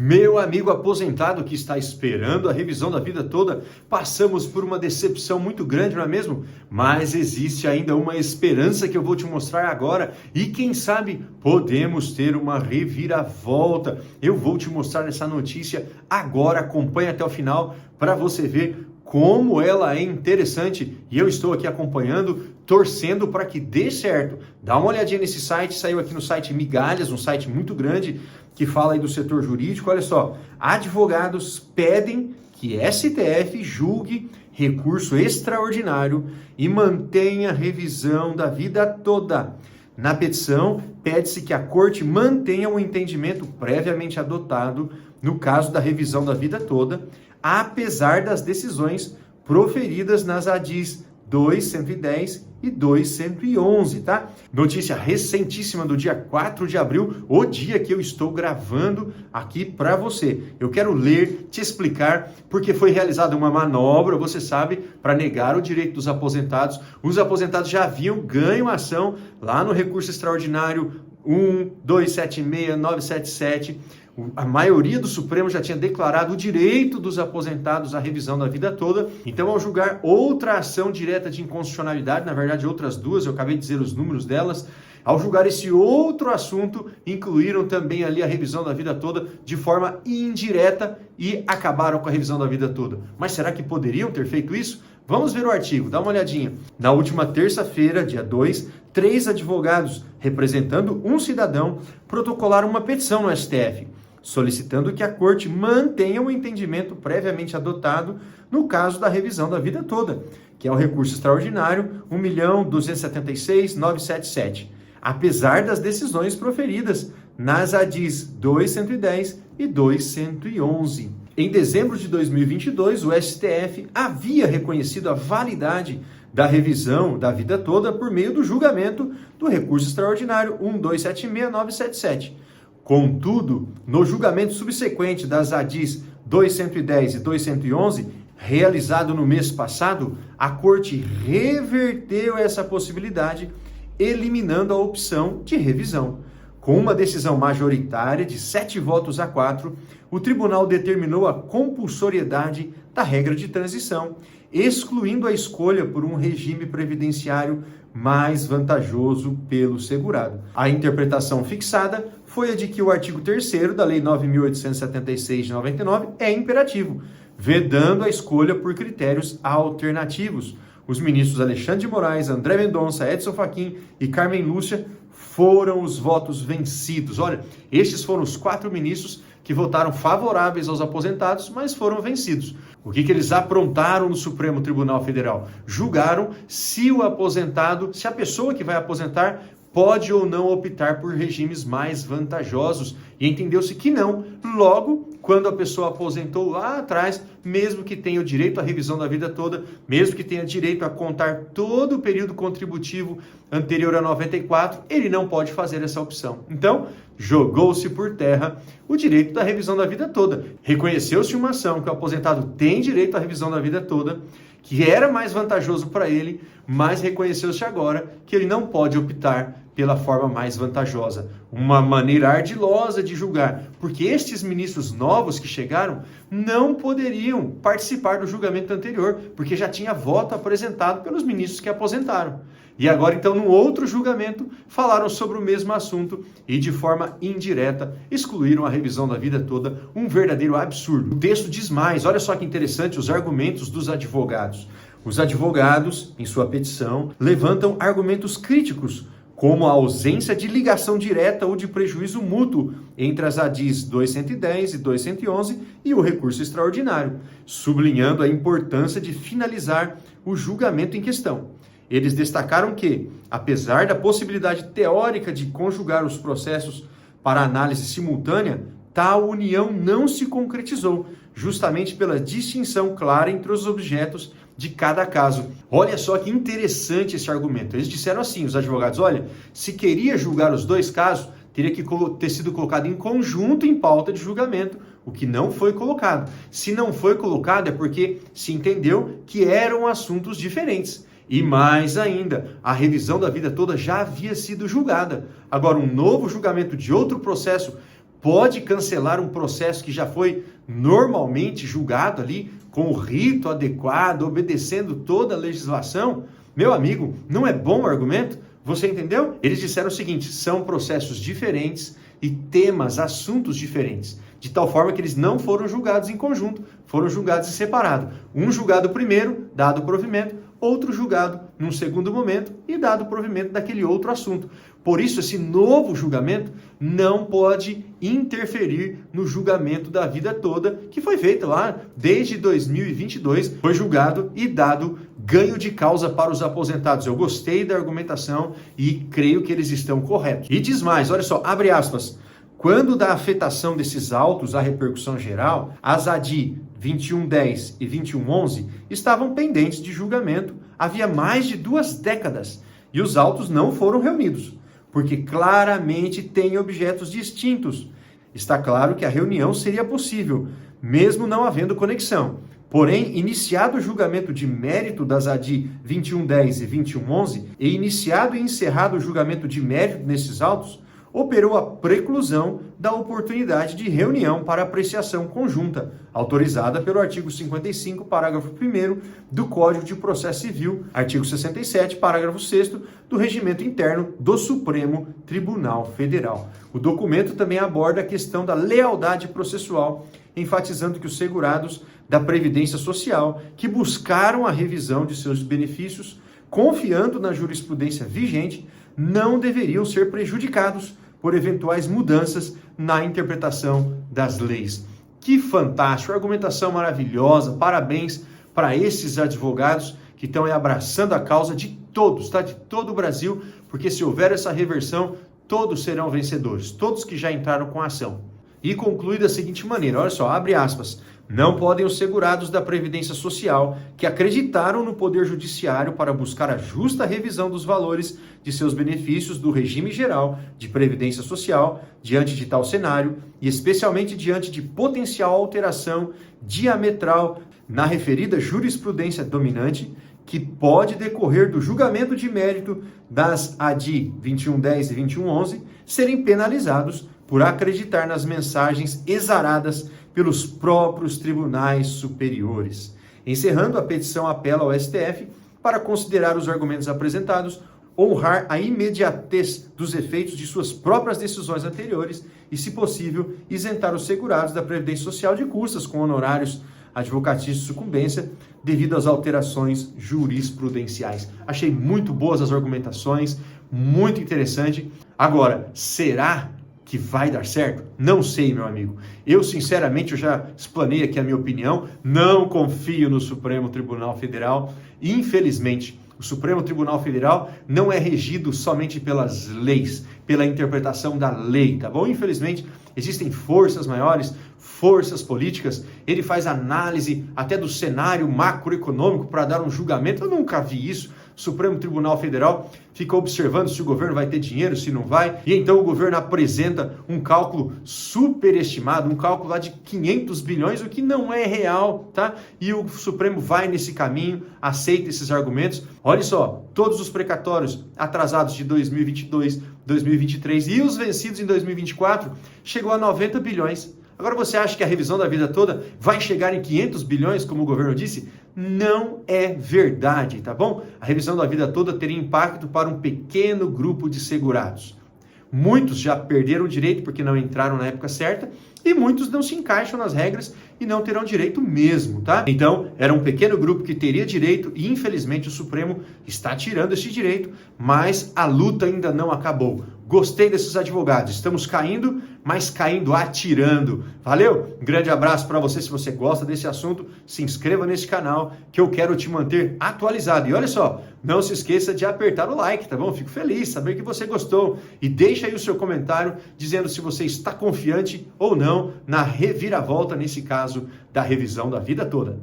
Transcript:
Meu amigo aposentado que está esperando a revisão da vida toda, passamos por uma decepção muito grande, não é mesmo? Mas existe ainda uma esperança que eu vou te mostrar agora e quem sabe podemos ter uma reviravolta. Eu vou te mostrar essa notícia agora, acompanha até o final para você ver como ela é interessante e eu estou aqui acompanhando, torcendo para que dê certo. Dá uma olhadinha nesse site, saiu aqui no site Migalhas, um site muito grande que fala aí do setor jurídico. Olha só, advogados pedem que STF julgue recurso extraordinário e mantenha revisão da vida toda. Na petição, pede-se que a corte mantenha o entendimento previamente adotado no caso da revisão da vida toda, apesar das decisões proferidas nas ADIs 2.110 e 2.111, tá? Notícia recentíssima do dia 4 de abril, o dia que eu estou gravando aqui para você. Eu quero ler, te explicar, porque foi realizada uma manobra, você sabe, para negar o direito dos aposentados. Os aposentados já haviam ganho a ação lá no recurso extraordinário 1.276.977. A maioria do Supremo já tinha declarado o direito dos aposentados à revisão da vida toda. Então, ao julgar outra ação direta de inconstitucionalidade, na verdade outras duas, eu acabei de dizer os números delas, ao julgar esse outro assunto, incluíram também ali a revisão da vida toda de forma indireta e acabaram com a revisão da vida toda. Mas será que poderiam ter feito isso? Vamos ver o artigo, dá uma olhadinha. Na última terça-feira, dia 2, 3 advogados, representando um cidadão, protocolaram uma petição no STF, solicitando que a corte mantenha o entendimento previamente adotado no caso da revisão da vida toda, que é o recurso extraordinário 1.276.977, apesar das decisões proferidas nas ADIs 2.110 e 2.111. Em dezembro de 2022, o STF havia reconhecido a validade da revisão da vida toda por meio do julgamento do recurso extraordinário 1.276.977. Contudo, no julgamento subsequente das ADIs 2.110 e 2.111, realizado no mês passado, a Corte reverteu essa possibilidade, eliminando a opção de revisão. Com uma decisão majoritária de 7 votos a 4, o tribunal determinou a compulsoriedade da regra de transição, excluindo a escolha por um regime previdenciário mais vantajoso pelo segurado. A interpretação fixada foi a de que o artigo 3º da Lei 9.876 de 99 é imperativo, vedando a escolha por critérios alternativos. Os ministros Alexandre de Moraes, André Mendonça, Edson Fachin e Carmen Lúcia foram os votos vencidos. Olha, estes foram os 4 ministros que votaram favoráveis aos aposentados, mas foram vencidos. O que eles aprontaram no Supremo Tribunal Federal? Julgaram se o aposentado, se a pessoa que vai aposentar pode ou não optar por regimes mais vantajosos, e entendeu-se que não. Logo, quando a pessoa aposentou lá atrás, mesmo que tenha o direito à revisão da vida toda, mesmo que tenha direito a contar todo o período contributivo anterior a 94, ele não pode fazer essa opção. Então, jogou-se por terra o direito da revisão da vida toda. Reconheceu-se uma ação que o aposentado tem direito à revisão da vida toda, que era mais vantajoso para ele, mas reconheceu-se agora que ele não pode optar pela forma mais vantajosa. Uma maneira ardilosa de julgar, porque estes ministros novos que chegaram não poderiam participar do julgamento anterior, porque já tinha voto apresentado pelos ministros que aposentaram. E agora, então, num outro julgamento, falaram sobre o mesmo assunto e, de forma indireta, excluíram a revisão da vida toda, um verdadeiro absurdo. O texto diz mais, olha só que interessante os argumentos dos advogados. Os advogados, em sua petição, levantam argumentos críticos, como a ausência de ligação direta ou de prejuízo mútuo entre as ADIs 2.110 e 2.111 e o recurso extraordinário, sublinhando a importância de finalizar o julgamento em questão. Eles destacaram que, apesar da possibilidade teórica de conjugar os processos para análise simultânea, tal união não se concretizou, justamente pela distinção clara entre os objetos de cada caso. Olha só que interessante esse argumento. Eles disseram assim, os advogados, olha, se queria julgar os dois casos, teria que ter sido colocado em conjunto em pauta de julgamento, o que não foi colocado. Se não foi colocado é porque se entendeu que eram assuntos diferentes. E mais ainda, a revisão da vida toda já havia sido julgada. Agora, um novo julgamento de outro processo pode cancelar um processo que já foi normalmente julgado ali, com o rito adequado, obedecendo toda a legislação? Meu amigo, não é bom o argumento? Você entendeu? Eles disseram o seguinte: são processos diferentes e temas, assuntos diferentes, de tal forma que eles não foram julgados em conjunto, foram julgados em separado. Um julgado primeiro, dado o provimento, outro julgado num segundo momento e dado o provimento daquele outro assunto. Por isso, esse novo julgamento não pode interferir no julgamento da vida toda, que foi feito lá desde 2022, foi julgado e dado ganho de causa para os aposentados. Eu gostei da argumentação e creio que eles estão corretos. E diz mais, olha só, abre aspas, quando da afetação desses autos à repercussão geral, as ADI 2110 e 2111 estavam pendentes de julgamento havia mais de 2 décadas e os autos não foram reunidos, porque claramente têm objetos distintos. Está claro que a reunião seria possível, mesmo não havendo conexão. Porém, iniciado o julgamento de mérito das ADI 2110 e 2111 e iniciado e encerrado o julgamento de mérito nesses autos, operou a preclusão da oportunidade de reunião para apreciação conjunta, autorizada pelo artigo 55, parágrafo 1º do Código de Processo Civil, artigo 67, parágrafo 6º do Regimento Interno do Supremo Tribunal Federal. O documento também aborda a questão da lealdade processual, enfatizando que os segurados da Previdência Social que buscaram a revisão de seus benefícios, confiando na jurisprudência vigente, não deveriam ser prejudicados por eventuais mudanças na interpretação das leis. Que fantástico, argumentação maravilhosa, parabéns para esses advogados que estão abraçando a causa de todos, tá? De todo o Brasil, porque se houver essa reversão, todos serão vencedores, todos que já entraram com a ação. E conclui da seguinte maneira, olha só, abre aspas, não podem os segurados da Previdência Social que acreditaram no Poder Judiciário para buscar a justa revisão dos valores de seus benefícios do regime geral de Previdência Social diante de tal cenário e especialmente diante de potencial alteração diametral na referida jurisprudência dominante que pode decorrer do julgamento de mérito das ADI 2110 e 2111 serem penalizados por acreditar nas mensagens exaradas pelos próprios tribunais superiores. Encerrando, a petição apela ao STF para considerar os argumentos apresentados, honrar a imediatez dos efeitos de suas próprias decisões anteriores e, se possível, isentar os segurados da Previdência Social de custas com honorários advocatícios de sucumbência devido às alterações jurisprudenciais. Achei muito boas as argumentações, muito interessante. Agora, será que vai dar certo? Não sei, meu amigo. Eu, sinceramente, eu já explanei aqui a minha opinião, não confio no Supremo Tribunal Federal. Infelizmente, o Supremo Tribunal Federal não é regido somente pelas leis, pela interpretação da lei, tá bom? Infelizmente, existem forças maiores, forças políticas, ele faz análise até do cenário macroeconômico para dar um julgamento. Eu nunca vi isso. O Supremo Tribunal Federal fica observando se o governo vai ter dinheiro, se não vai, e então o governo apresenta um cálculo superestimado, um cálculo lá de 500 bilhões, o que não é real, tá? E o Supremo vai nesse caminho, aceita esses argumentos. Olha só, todos os precatórios atrasados de 2022, 2023 e os vencidos em 2024 chegou a 90 bilhões. Agora você acha que a revisão da vida toda vai chegar em 500 bilhões, como o governo disse? Não é verdade, tá bom? A revisão da vida toda teria impacto para um pequeno grupo de segurados. Muitos já perderam o direito porque não entraram na época certa e muitos não se encaixam nas regras e não terão direito mesmo, tá? Então, era um pequeno grupo que teria direito e, infelizmente, o Supremo está tirando esse direito, mas a luta ainda não acabou. Gostei desses advogados, estamos caindo, mas caindo atirando. Valeu? Um grande abraço para você. Se você gosta desse assunto, se inscreva nesse canal que eu quero te manter atualizado. E olha só, não se esqueça de apertar o like, tá bom? Fico feliz saber que você gostou. E deixa aí o seu comentário dizendo se você está confiante ou não na reviravolta, nesse caso, da revisão da vida toda.